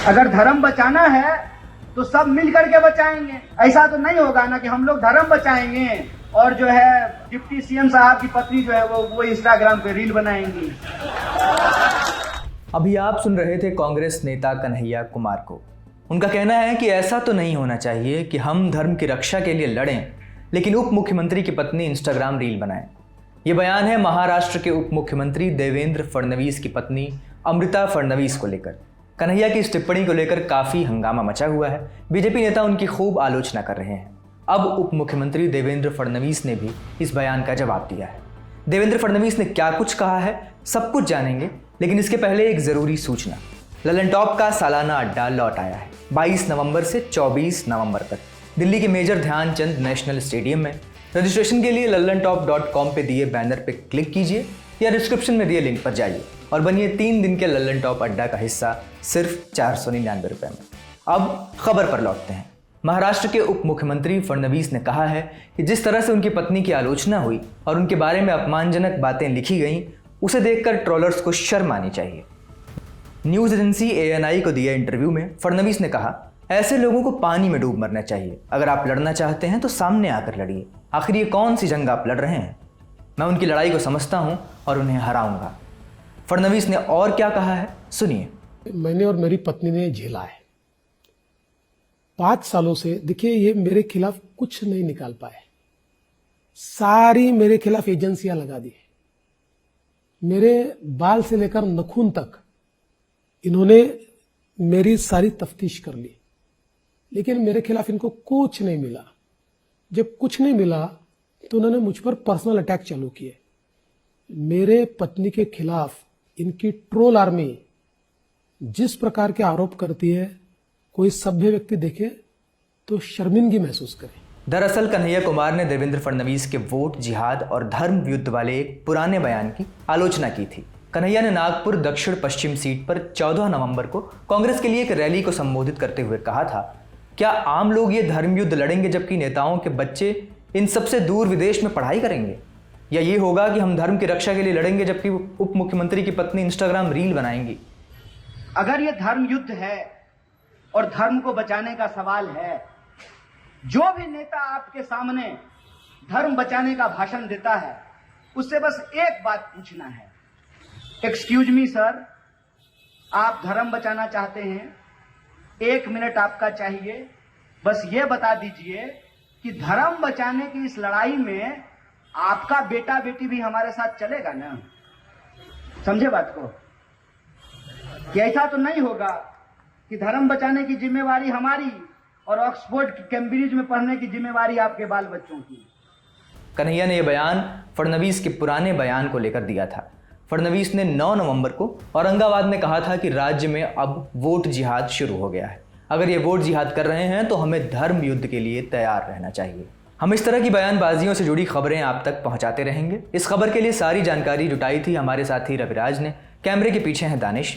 अगर धर्म बचाना है तो सब मिल करके बचाएंगे। ऐसा तो नहीं होगा ना कि हम लोग धर्म बचाएंगे और जो है डिप्टी सीएम साहब की पत्नी जो है वो इंस्टाग्राम पे रील बनाएंगी। अभी आप सुन रहे थे कांग्रेस नेता कन्हैया कुमार को। उनका कहना है कि ऐसा तो नहीं होना चाहिए कि हम धर्म की रक्षा के लिए लड़ें लेकिन उप मुख्यमंत्री की पत्नी इंस्टाग्राम रील बनाए। ये बयान है महाराष्ट्र के उप मुख्यमंत्री देवेंद्र फडणवीस की पत्नी अमृता फडणवीस को लेकर। कन्हैया की इस टिप्पणी को लेकर काफ़ी हंगामा मचा हुआ है। बीजेपी नेता उनकी खूब आलोचना कर रहे हैं। अब उप मुख्यमंत्री देवेंद्र फडणवीस ने भी इस बयान का जवाब दिया है। देवेंद्र फडणवीस ने क्या कुछ कहा है सब कुछ जानेंगे, लेकिन इसके पहले एक ज़रूरी सूचना। ललन टॉप का सालाना अड्डा लौट आया है। 22 नवंबर से 24 नवंबर तक दिल्ली के मेजर ध्यानचंद नेशनल स्टेडियम में। रजिस्ट्रेशन के लिए lallantop.com पे दिए बैनर पे क्लिक कीजिए या डिस्क्रिप्शन में दिए लिंक पर जाइए और बनिए 3 दिन के ललन टॉप अड्डा का हिस्सा सिर्फ 499 रुपये में। अब खबर पर लौटते हैं। महाराष्ट्र के उप मुख्यमंत्री फडणवीस ने कहा है कि जिस तरह से उनकी पत्नी की आलोचना हुई और उनके बारे में अपमानजनक बातें लिखी गईं, उसे देखकर ट्रोलर्स को शर्म आनी चाहिए। न्यूज़ एजेंसी ANI को दिए इंटरव्यू में फडणवीस ने कहा, ऐसे लोगों को पानी में डूब मरना चाहिए। अगर आप लड़ना चाहते हैं तो सामने आकर लड़िए। आखिर ये कौन सी जंग आप लड़ रहे हैं? मैं उनकी लड़ाई को समझता हूं और उन्हें हराऊंगा। फडणवीस ने और क्या कहा है, सुनिए। मैंने और मेरी पत्नी ने झेला है 5 सालों से। देखिए, ये मेरे खिलाफ कुछ नहीं निकाल पाए। सारी मेरे खिलाफ एजेंसियां लगा दी। मेरे बाल से लेकर नखून तक इन्होंने मेरी सारी तफ्तीश कर ली, लेकिन मेरे खिलाफ इनको कुछ नहीं मिला। जब कुछ नहीं मिला तो उन्होंने मुझ पर पर्सनल अटैक चालू किए। मेरे पत्नी के खिलाफ इनकी ट्रोल आर्मी जिस प्रकार के आरोप करती है, कोई सभ्य व्यक्ति देखे तो शर्मिंदगी महसूस करे। दरअसल कन्हैया कुमार ने देवेंद्र फडणवीस के वोट, जिहाद और धर्म युद्ध वाले एक पुराने बयान की आलोचना की थी। कन्हैया ने नागपुर दक्षिण पश्चिम सीट पर 14 नवंबर को कांग्रेस के लिए एक रैली को संबोधित करते हुए कहा था, क्या आम लोग ये धर्म युद्ध लड़ेंगे जबकि नेताओं के बच्चे इन सबसे दूर विदेश में पढ़ाई करेंगे? या ये होगा कि हम धर्म की रक्षा के लिए लड़ेंगे जबकि उप मुख्यमंत्री की पत्नी इंस्टाग्राम रील बनाएंगी? अगर ये धर्म युद्ध है और धर्म को बचाने का सवाल है, जो भी नेता आपके सामने धर्म बचाने का भाषण देता है उससे बस एक बात पूछना है, एक्सक्यूज मी सर, आप धर्म बचाना चाहते हैं, 1 मिनट आपका चाहिए, बस ये बता दीजिए कि धर्म बचाने की इस लड़ाई में आपका बेटा बेटी भी हमारे साथ चलेगा ना? समझे बात को? कि ऐसा तो नहीं होगा कि धर्म बचाने की जिम्मेवारी हमारी और ऑक्सफोर्ड कैम्ब्रिज में पढ़ने की जिम्मेवारी आपके बाल बच्चों की। कन्हैया ने यह बयान फडणवीस के पुराने बयान को लेकर दिया था। फडणवीस ने 9 नवंबर को औरंगाबाद में कहा था कि राज्य में अब वोट जिहाद शुरू हो गया है। अगर ये वोट जिहाद कर रहे हैं तो हमें धर्म युद्ध के लिए तैयार रहना चाहिए। हम इस तरह की बयानबाजियों से जुड़ी खबरें आप तक पहुंचाते रहेंगे। इस खबर के लिए सारी जानकारी जुटाई थी हमारे साथी रविराज ने। कैमरे के पीछे हैं दानिश।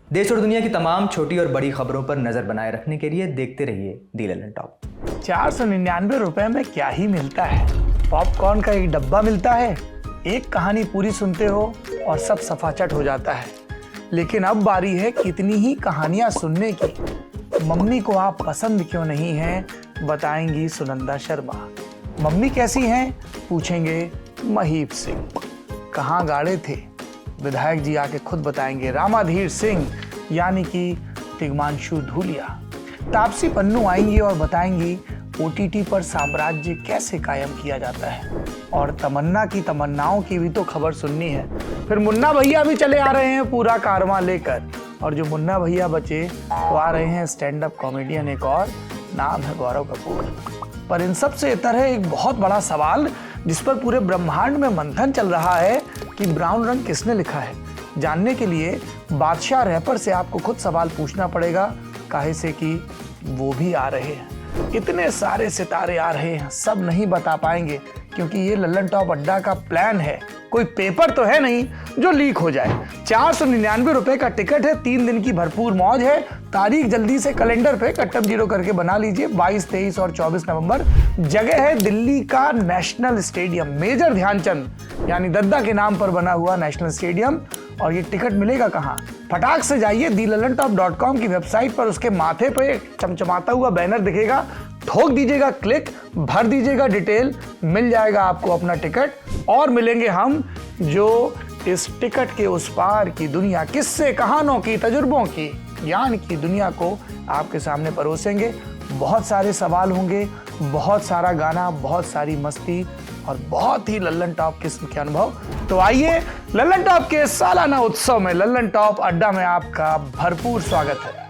देश और दुनिया की तमाम छोटी और बड़ी खबरों पर नजर बनाए रखने के लिए देखते रहिए दी ललन टॉप। 499 रुपए में क्या ही मिलता है? पॉपकॉर्न का एक डब्बा मिलता है, एक कहानी पूरी सुनते हो और सब सफाचट हो जाता है। लेकिन अब बारी है कितनी ही कहानियां सुनने की। मम्मी को आप पसंद क्यों नहीं हैं, बताएंगी सुनंदा शर्मा। मम्मी कैसी हैं, पूछेंगे महीप सिंह। कहाँ गाड़े थे, विधायक जी आके खुद बताएंगे रामाधीर सिंह यानी कि तिग्मांशु धूलिया। तापसी पन्नू आएंगी और बताएंगी OTT पर साम्राज्य कैसे कायम किया जाता है। और तमन्ना की तमन्नाओं की भी तो खबर सुननी है। फिर मुन्ना भैया भी चले आ रहे हैं पूरा कारवां लेकर, और जो मुन्ना भैया बचे तो आ रहे हैं स्टैंड अप कॉमेडियन, एक और नाम है गौरव कपूर। पर इन सब से इतर है एक बहुत बड़ा सवाल जिस पर पूरे ब्रह्मांड में मंथन चल रहा है कि ब्राउन रंग किसने लिखा है। जानने के लिए बादशाह रैपर से आपको खुद सवाल पूछना पड़ेगा, काहे से कि वो भी आ रहे हैं। इतने सारे सितारे आ रहे हैं, सब नहीं बता पाएंगे क्योंकि ये लल्लन टॉप अड्डा का प्लान है। कोई पेपर तो है नहीं जो लीक हो जाए। 499 रुपए का टिकट है, 3 दिन की भरपूर मौज है। तारीख जल्दी से कैलेंडर पे कट्टम जीरो करके बना लीजिए। 22, 23 और 24 नवंबर। जगह है दिल्ली का नेशनल स्टेडियम, मेजर ध्यानचंद यानी दद्दा के नाम पर बना हुआ नेशनल स्टेडियम। और ये टिकट मिलेगा कहाँ? फटाक से जाइए thelalantop.com की वेबसाइट पर, उसके माथे पे चमचमाता हुआ बैनर दिखेगा, ठोक दीजिएगा क्लिक, भर दीजिएगा डिटेल, मिल जाएगा आपको अपना टिकट। और मिलेंगे हम जो इस टिकट के उस पार की दुनिया, किस्से कहानों की, तजुर्बों की, ज्ञान की दुनिया को आपके सामने परोसेंगे। बहुत सारे सवाल होंगे, बहुत सारा गाना, बहुत सारी मस्ती और बहुत ही लल्लन टॉप किस्म के अनुभव। तो आइए, लल्लन टॉप के सालाना उत्सव में लल्लन टॉप अड्डा में आपका भरपूर स्वागत है।